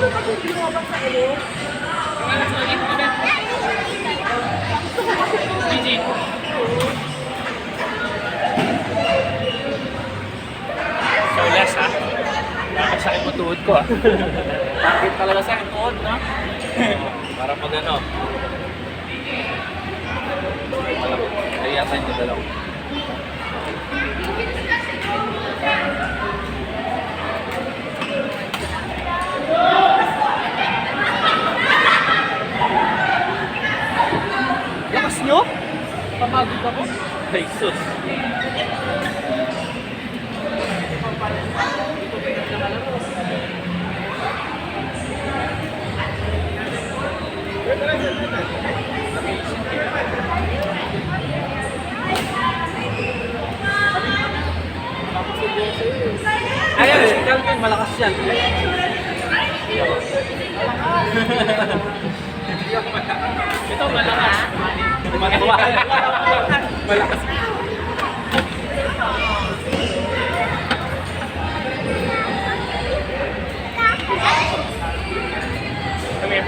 kasi lumabas sa ulo. So less ha? Nakasakit mo tuhod ko ha? Bakit talaga sa akin tuhod, no? Para pag ano. Ayasan ko dalaw. Lakas nyo? Pamagod ako. Jesus. Ayaw, si Calvin, malakas yan. Ito malakas. Malakas. Come here.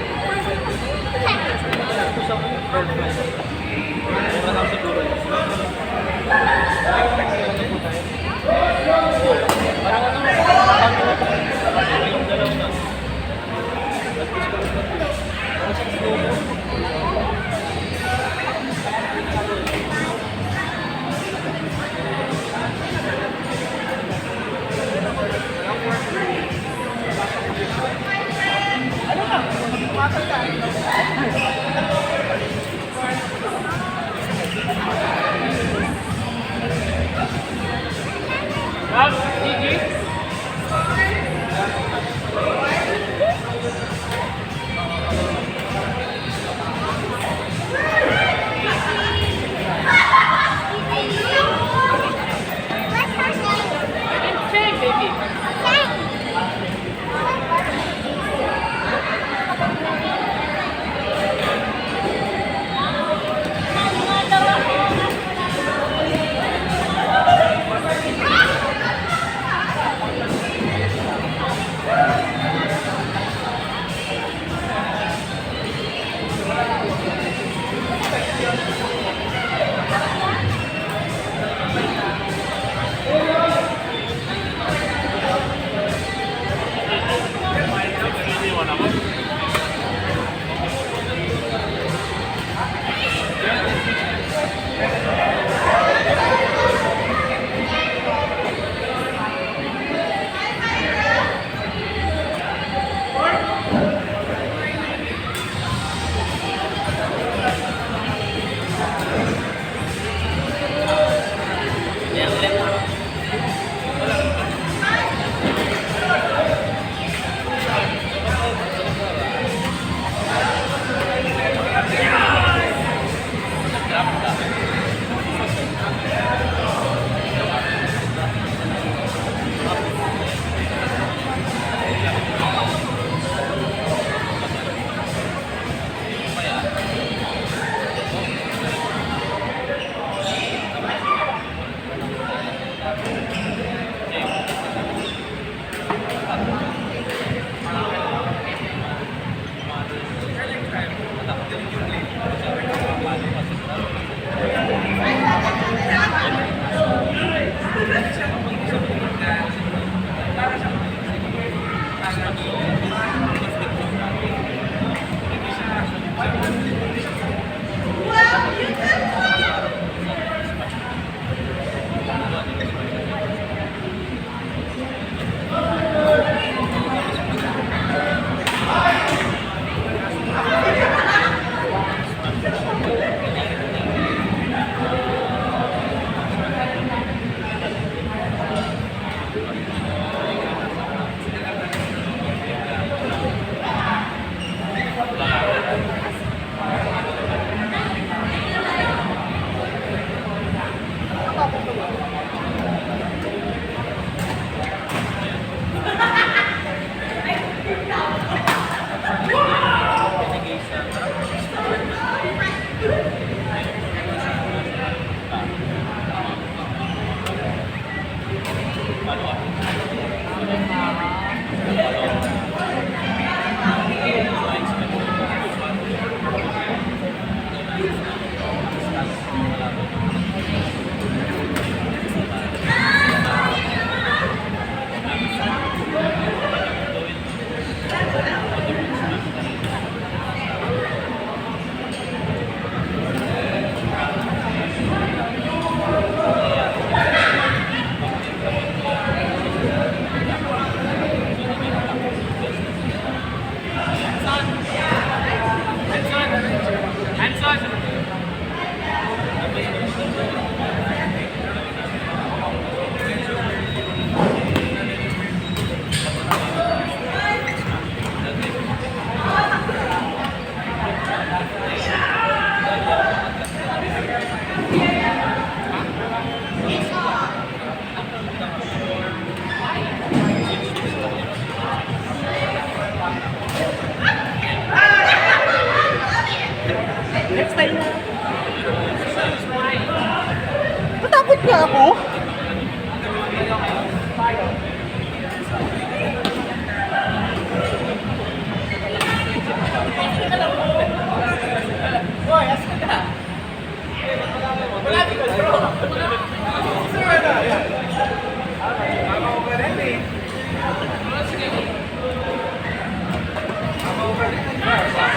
Nag-trip nga ako.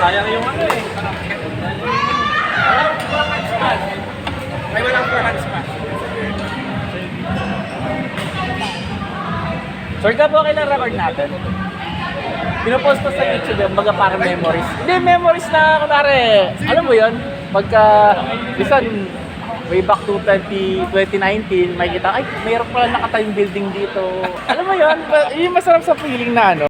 Sayang yung ano eh. May walang forehand smash. Sir, ka po kailang record natin? Pinopost ko sa YouTube yung mga parang memories. Hindi, memories na kunwari, alam mo yun? Pagka, bisan, way back to 2019, may kita, ay, mayroon pala nakatayong building dito. Alam mo yun? Yung masarap sa feeling na ano.